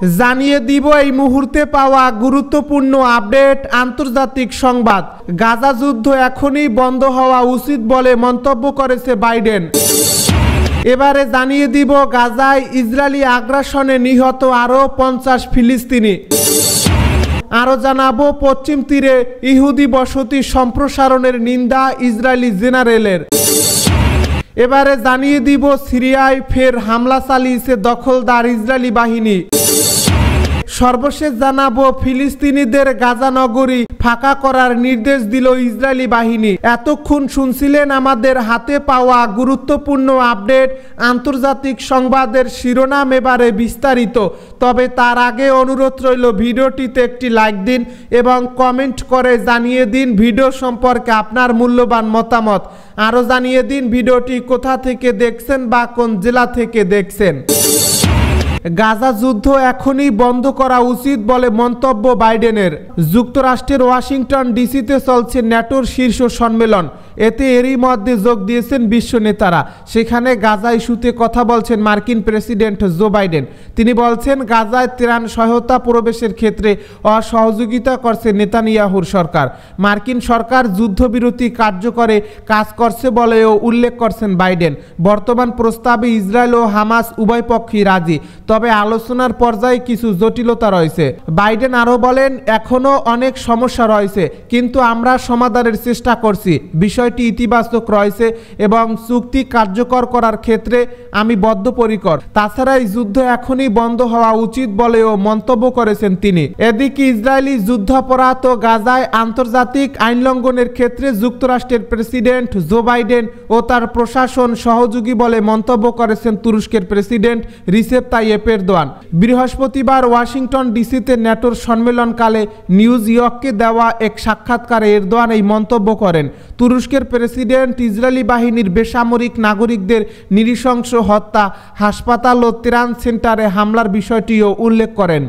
জানিয়ে দিব এই মুহূর্তে পাওয়া গুরুত্বপূর্ণ আপডেট আন্তর্জাতিক সংবাদ। গাজা যুদ্ধ এখনই বন্ধ হওয়া উচিত বলে মন্তব্য করেছে বাইডেন। এবারে জানিয়ে দিব গাজায় ইসরায়েলি আগ্রাসনে নিহত আরও 50 ফিলিস্তিনি। আরও জানাবো পশ্চিম তীরে ইহুদি বসতি সম্প্রসারণের নিন্দা ইসরায়েলি জেনারেলের। এবারে জানিয়ে দিব সিরিয়ায় ফের হামলা চালিয়েছে দখলদার ইসরায়েলি বাহিনী। সর্বশেষ জানাবো ফিলিস্তিনিদের গাজা নগরী ফাঁকা করার নির্দেশ দিল ইসরায়েলি বাহিনী। এতক্ষণ শুনছিলেন আমাদের হাতে পাওয়া গুরুত্বপূর্ণ আপডেট আন্তর্জাতিক সংবাদের শিরোনাম, এবারে বিস্তারিত। তবে তার আগে অনুরোধ রইল ভিডিওটিতে একটি লাইক দিন এবং কমেন্ট করে জানিয়ে দিন ভিডিও সম্পর্কে আপনার মূল্যবান মতামত। আরও জানিয়ে দিন ভিডিওটি কোথা থেকে দেখছেন বা কোন জেলা থেকে দেখছেন। গাজা যুদ্ধ এখনই বন্ধ করা উচিত বলে মন্তব্য বাইডেনের। যুক্তরাষ্ট্রের ওয়াশিংটন ডিসিতে চলছে ন্যাটোর শীর্ষ সম্মেলন। এতে এরই মধ্যে যোগ দিয়েছেন বিশ্ব নেতারা। সেখানে গাজা ইস্যুতে কথা বলছেন মার্কিন প্রেসিডেন্ট জো বাইডেন। তিনি বলছেন গাজায় ত্রাণ সহায়তা প্রবেশের ক্ষেত্রে অসহযোগিতা করছে নেতানিয়াহুর সরকার। মার্কিন সরকার যুদ্ধবিরতি কার্যকরে কাজ করছে বলেও উল্লেখ করছেন বাইডেন। বর্তমান প্রস্তাবে ইসরায়েল ও হামাস উভয় পক্ষই রাজি, তবে আলোচনার পর্যায়ে কিছু জটিলতা রয়েছে। বাইডেন আরও বলেন, এখনও অনেক সমস্যা রয়েছে, কিন্তু আমরা সমাধানের চেষ্টা করছি। বিষয়টি ইতিবাচক রয়েছে এবং চুক্তি কার্যকর করার ক্ষেত্রে আমি বদ্ধপরিকর। তাছাড়া এই যুদ্ধ এখনই বন্ধ হওয়া উচিত বলেও মন্তব্য করেছেন তিনি। এদিকে ইসরায়েলি যুদ্ধাপরাধ ও গাজায় আন্তর্জাতিক আইন লঙ্ঘনের ক্ষেত্রে যুক্তরাষ্ট্রের প্রেসিডেন্ট জো বাইডেন ও তার প্রশাসন সহযোগী বলে মন্তব্য করেছেন তুরস্কের প্রেসিডেন্ট রিসেপ তাইয়েপ এরদোয়ান। বৃহস্পতিবার ওয়াশিংটন ডিসিতে ন্যাটোর সম্মেলনকালে নিউজ ইয়র্ককে দেওয়া এক সাক্ষাৎকারে এরদোয়ান এই মন্তব্য করেন। তুরস্কের প্রেসিডেন্ট ইসরায়েলি বাহিনীর বেসামরিক নাগরিকদের নৃশংস হত্যা, হাসপাতাল ও ত্রাণ সেন্টারে হামলার বিষয়টিও উল্লেখ করেন।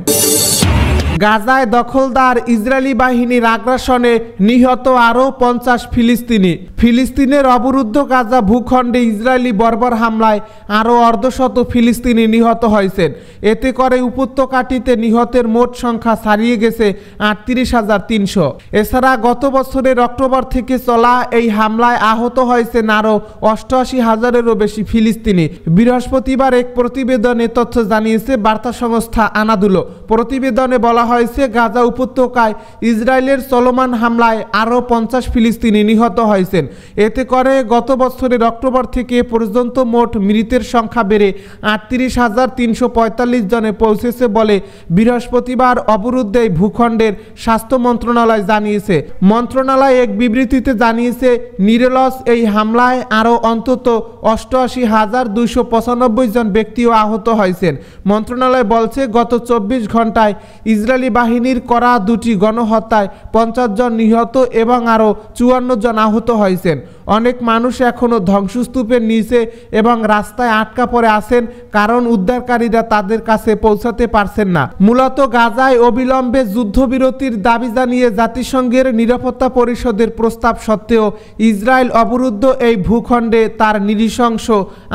গাজায় দখলদার ইসরায়েলি বাহিনীর আগ্রাসনে নিহত আরও 50 ফিলিস্তিনি। ফিলিস্তিনের অবরুদ্ধ গাজা ভূখণ্ডে ইসরায়েলি বর্বর হামলায় আরও অর্ধশত ফিলিস্তিনি নিহত হয়েছেন। এতে করে উপত্যকাটিতে নিহতের মোট সংখ্যা ছাড়িয়ে গেছে 38,300। এছাড়া গত বছরের অক্টোবর থেকে চলা এই হামলায় আহত হয়েছেন আরও 88,000-এরও বেশি ফিলিস্তিনি। বৃহস্পতিবার এক প্রতিবেদনে তথ্য জানিয়েছে বার্তা সংস্থা আনাদুলো। প্রতিবেদনে বলা হয়েছে গাজা উপত্যকায় ইসরায়েলের চলমান হামলায় আরও 50 ফিলিস্তিনি নিহত হয়েছেন। এতে করে গত বছরের অক্টোবর থেকে পর্যন্ত মোট মৃতের সংখ্যা বেড়ে 38,345 জনে পৌঁছেছে বলে বৃহস্পতিবার অবরুদ্ধ এই ভূখণ্ডের স্বাস্থ্য মন্ত্রণালয় জানিয়েছে। মন্ত্রণালয় এক বিবৃতিতে জানিয়েছে, নিরলস এই হামলায় আরও অন্তত 88,295 জন ব্যক্তিও আহত হয়েছেন। মন্ত্রণালয় বলছে, গত 24 ঘন্টায় ইসরায়েলি বাহিনীর করা দুটি গণহত্যায় 50 জন নিহত এবং আরও 54 জন আহত হয়েছেন। অনেক মানুষ এখনও ধ্বংসস্তূপের নিচে এবং রাস্তায় আটকা পড়ে আছেন, কারণ উদ্ধারকারীরা তাদের কাছে পৌঁছাতে পারছেন না। মূলত গাজায় অবিলম্বে যুদ্ধবিরতির দাবি জানিয়ে জাতিসংঘের নিরাপত্তা পরিষদের প্রস্তাব সত্ত্বেও ইসরায়েল অবরুদ্ধ এই ভূখণ্ডে তার নৃশংস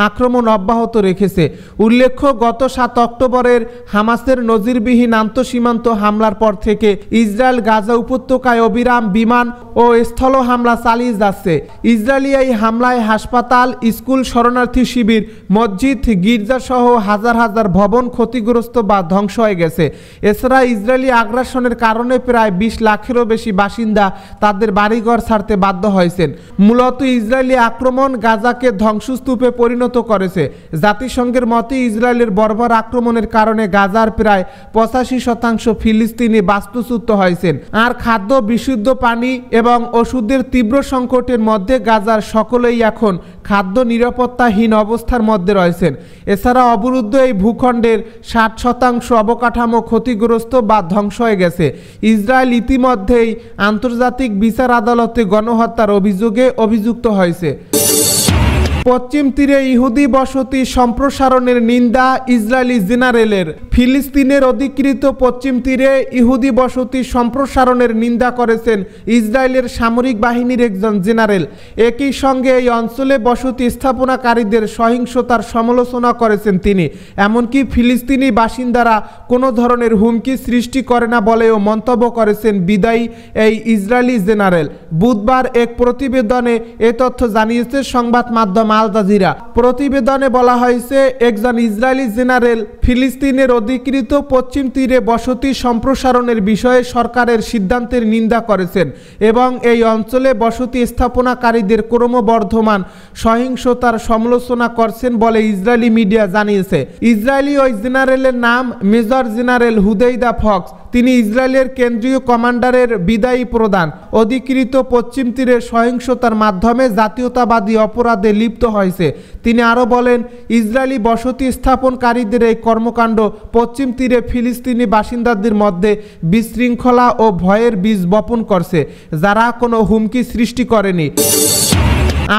আক্রমণ অব্যাহত রেখেছে। উল্লেখ্য, গত 7 অক্টোবরের হামাসের নজিরবিহীন আন্তঃসীমান্ত হামলার পর থেকে ইসরায়েল গাজা উপত্যকায় অবিরাম বিমান ও স্থল হামলা চালিয়ে যাচ্ছে। ইসরায়েলি এই হামলায় হাসপাতাল, স্কুল, শরণার্থী শিবির, মসজিদ, গির্জা সহ হাজার হাজার ভবন ক্ষতিগ্রস্ত বা ধ্বংস হয়ে গেছে। এছাড়া ইসরায়েলি আগ্রাসনের কারণে প্রায় 20 লাখেরও বেশি বাসিন্দা তাদের বাড়িঘর ছাড়তে বাধ্য হয়েছেন। মূলত ইসরায়েলি আক্রমণ গাজাকে ধ্বংসস্তূপে পরিণত করেছে। জাতিসংঘের মতে ইসরায়েলের বর্বর আক্রমণের কারণে গাজার প্রায় 85% ফিলিস্তিনি বাস্তুচ্যুত হয়েছেন। আর খাদ্য, বিশুদ্ধ পানি এবং ওষুধের তীব্র সংকটের মধ্যে গাজার সকলেই এখন খাদ্য নিরাপত্তাহীন অবস্থার মধ্যে রয়েছেন। এছাড়া অবরুদ্ধ এই ভূখণ্ডের 60% অবকাঠামো ক্ষতিগ্রস্ত বা ধ্বংস হয়ে গেছে। ইসরায়েল ইতিমধ্যেই আন্তর্জাতিক বিচার আদালতে গণহত্যার অভিযোগে অভিযুক্ত হয়েছে। পশ্চিম তীরে ইহুদি বসতি সম্প্রসারণের নিন্দা ইসরায়েলি জেনারেলের। ফিলিস্তিনের অধিকৃত পশ্চিম তীরে ইহুদি বসতি সম্প্রসারণের নিন্দা করেছেন ইসরায়েলের সামরিক বাহিনীর একজন জেনারেল। একই সঙ্গে এই অঞ্চলে বসতি স্থাপনাকারীদের সহিংসতার সমালোচনা করেছেন তিনি। এমনকি ফিলিস্তিনি বাসিন্দারা কোনো ধরনের হুমকি সৃষ্টি করে না বলেও মন্তব্য করেছেন বিদায়ী এই ইসরায়েলি জেনারেল। বুধবার এক প্রতিবেদনে এ তথ্য জানিয়েছে সংবাদ মাধ্যম আল জাজিরা। প্রতিবেদনে বলা হয়েছে, একজন ইসরায়েলি জেনারেল ফিলিস্তিনের অধিকৃত পশ্চিম তীরে বসতি সম্প্রসারণের বিষয়ে সরকারের সিদ্ধান্তের নিন্দা করেছেন এবং এই অঞ্চলে বসতি স্থাপনাকারীদের ক্রমবর্ধমান সহিংসতার সমালোচনা করছেন বলে ইসরায়েলি মিডিয়া জানিয়েছে। ইসরায়েলি ওই জেনারেলের নাম মেজর জেনারেল হুদেইদা ফক্স। তিনি ইসরায়েলের কেন্দ্রীয় কমান্ডারের বিদায়ী প্রধান। অধিকৃত পশ্চিম তীরের সহিংসতার মাধ্যমে জাতীয়তাবাদী অপরাধে লিপ্ত হয়েছে। তিনি আরও বলেন, ইসরায়েলি বসতি স্থাপনকারীদের এই কর্মকাণ্ড পশ্চিম তীরে ফিলিস্তিনি বাসিন্দাদের মধ্যে বিশৃঙ্খলা ও ভয়ের বীজ বপন করছে, যারা কোনো হুমকি সৃষ্টি করেনি।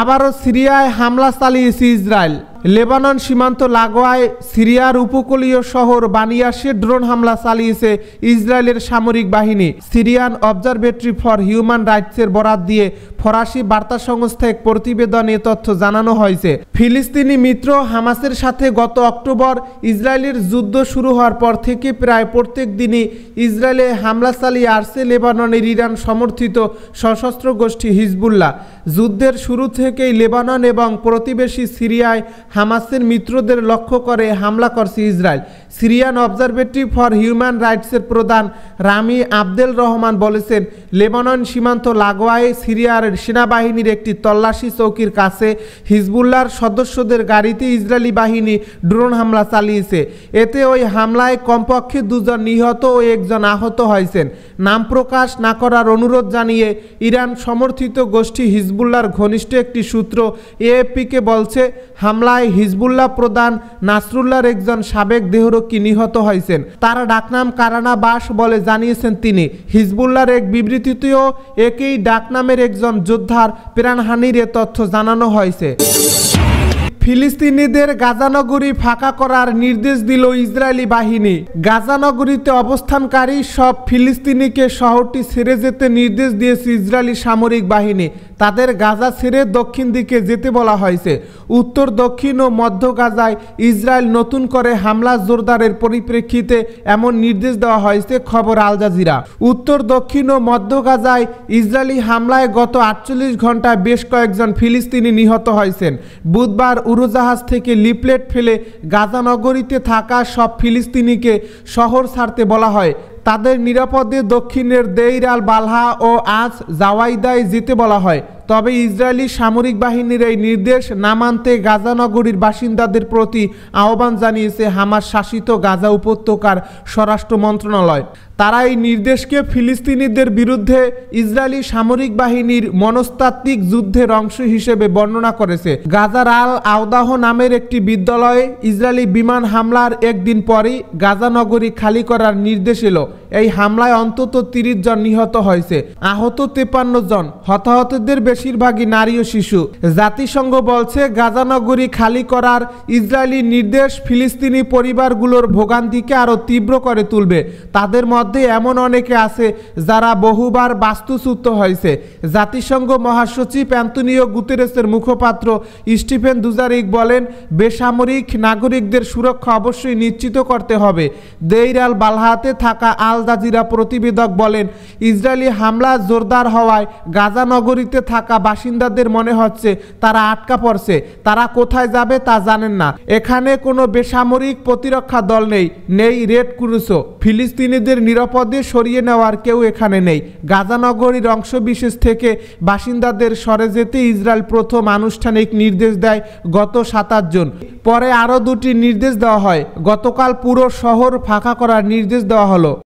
আবারও সিরিয়ায় হামলা চালিয়েছে ইসরায়েল। লেবানন সীমান্ত লাগোয়ায় সিরিয়ার উপকূলীয় শহর বানিয়াসে ড্রোন হামলা চালিয়েছে ইসরায়েলের সামরিক বাহিনী। সিরিয়ান অবজারভেটরি ফর হিউম্যান রাইটসের বরাত দিয়ে ফরাসি বার্তা সংস্থা এক প্রতিবেদনে তথ্য জানানো হয়েছে। ফিলিস্তিনি মিত্র হামাসের সাথে গত অক্টোবর ইসরায়েলের যুদ্ধ শুরু হওয়ার পর থেকে প্রায় প্রত্যেক দিনই ইসরায়েলে হামলা চালিয়ে আসছে লেবাননের ইরান সমর্থিত সশস্ত্র গোষ্ঠী হিজবুল্লাহ। যুদ্ধের শুরু থেকেই লেবানন এবং প্রতিবেশী সিরিয়ায় হামাসের মিত্রদের লক্ষ্য করে হামলা করছে Israel. Syrian observatory for human রাইটসের প্রধান রামি আবদেল রহমান বলেছেন, লেবানন সীমান্ত লাগোয়ায় সিরিয়ার সেনাবাহিনীর একটি তল্লাশি চৌকির কাছে হিজবুল্লাহর সদস্যদের গাড়িতে ইসরায়েলি বাহিনী ড্রোন হামলা চালিয়েছে। এতে ওই হামলায় কমপক্ষে 2 জন নিহত ও 1 জন আহত হয়েছেন। নাম প্রকাশ না করার অনুরোধ জানিয়ে ইরান সমর্থিত গোষ্ঠী হিজবুল্লাহর ঘনিষ্ঠ একটি সূত্র এএফপিকে বলছে, হামলায় হিজবুল্লাহ প্রধান নাসরুল্লাহর একজন সাবেক দেহরক্ষী নিহত হয়েছেন। তার ডাকনাম কারানা বাস বলে জানিয়েছেন তিনি। হিজবুল্লাহর এক বিবৃতিতেও একই ডাকনামের একজন যোদ্ধার প্রাণহানির এ তথ্য জানানো হয়েছে। ফিলিস্তিনিদের গাজানগরী ফাঁকা করার নির্দেশ দিল ইসরায়েলি বাহিনী। গাজানগরীতে অবস্থানকারী সব ফিলিস্তিনিকে শহরটি ছেড়ে যেতে নির্দেশ দিয়েছে ইসরায়েলি সামরিক বাহিনী। তাদের গাজা ছেড়ে দক্ষিণ দিকে যেতে বলা হয়েছে। উত্তর, দক্ষিণ ও মধ্য গাজায় ইসরায়েল নতুন করে হামলা জোরদারের পরিপ্রেক্ষিতে এমন নির্দেশ দেওয়া হয়েছে, খবর আল জাজিরা। উত্তর, দক্ষিণ ও মধ্য গাজায় ইসরায়েলি হামলায় গত 48 ঘন্টায় বেশ কয়েকজন ফিলিস্তিনি নিহত হয়েছেন। বুধবার উড়োজাহাজ থেকে লিফলেট ফেলে গাজানগরীতে থাকা সব ফিলিস্তিনিকে শহর ছাড়তে বলা হয়। তাদের নিরাপদে দক্ষিণের দেইর আল বালহা ও আজ জাওয়াইদায় যেতে বলা হয়। তবে ইসরায়েলি সামরিক বাহিনীর এই নির্দেশ না মানতে গাজানগরীর বাসিন্দাদের প্রতি আহ্বান জানিয়েছে হামাস শাসিত গাজা উপত্যকার স্বরাষ্ট্র মন্ত্রণালয়। তারা এই নির্দেশকে ফিলিস্তিনিদের বিরুদ্ধে ইসরায়েলি সামরিক বাহিনীর মনস্তাত্ত্বিক যুদ্ধের অংশ হিসেবে বর্ণনা করেছে। গাজার আল আওদাহ নামের একটি বিদ্যালয়ে ইসরায়েলি বিমান হামলার একদিন পরই গাজানগরী খালি করার নির্দেশ এলো। এই হামলায় অন্তত 30 জন নিহত হয়েছে, আহত 53 জন। হতাহতদের বেশিরভাগই নারী ও শিশু। জাতিসংঘ বলছে, গাজানগরী খালি করার ইসরায়েলি নির্দেশ ফিলিস্তিনি পরিবারগুলোর ভোগান্তিকে আরও তীব্র করে তুলবে। তাদের মধ্যে এমন অনেকে আছে যারা বহুবার বাস্তুচ্যুত হয়েছে। জাতিসংঘ মহাসচিব অ্যান্তোনিও গুতেরেসের মুখপাত্র স্টিফেন দুজারিক বলেন, বেসামরিক নাগরিকদের সুরক্ষা অবশ্যই নিশ্চিত করতে হবে। দেইর আল বালহাতে থাকা আল জাজিরা প্রতিবেদক বলেন, ইসরায়েলি হামলা জোরদার হওয়ায় গাজা নগরীতে থাকা বাসিন্দাদের মনে হচ্ছে তারা আটকা পড়ছে। তারা কোথায় যাবে তা জানেন না। এখানে কোনো বেসামরিক প্রতিরক্ষা দল নেই, নেই রেড ক্রুসও। ফিলিস্তিনিদের নিরাপদে সরিয়ে নেওয়ার কেউ এখানে নেই। গাজা নগরীর অংশবিশেষ থেকে বাসিন্দাদের সরে যেতে ইসরায়েল প্রথম আনুষ্ঠানিক নির্দেশ দেয় গত 27 জুন। পরে আরও 2টি নির্দেশ দেওয়া হয়। গতকাল পুরো শহর ফাঁকা করার নির্দেশ দেওয়া হলো।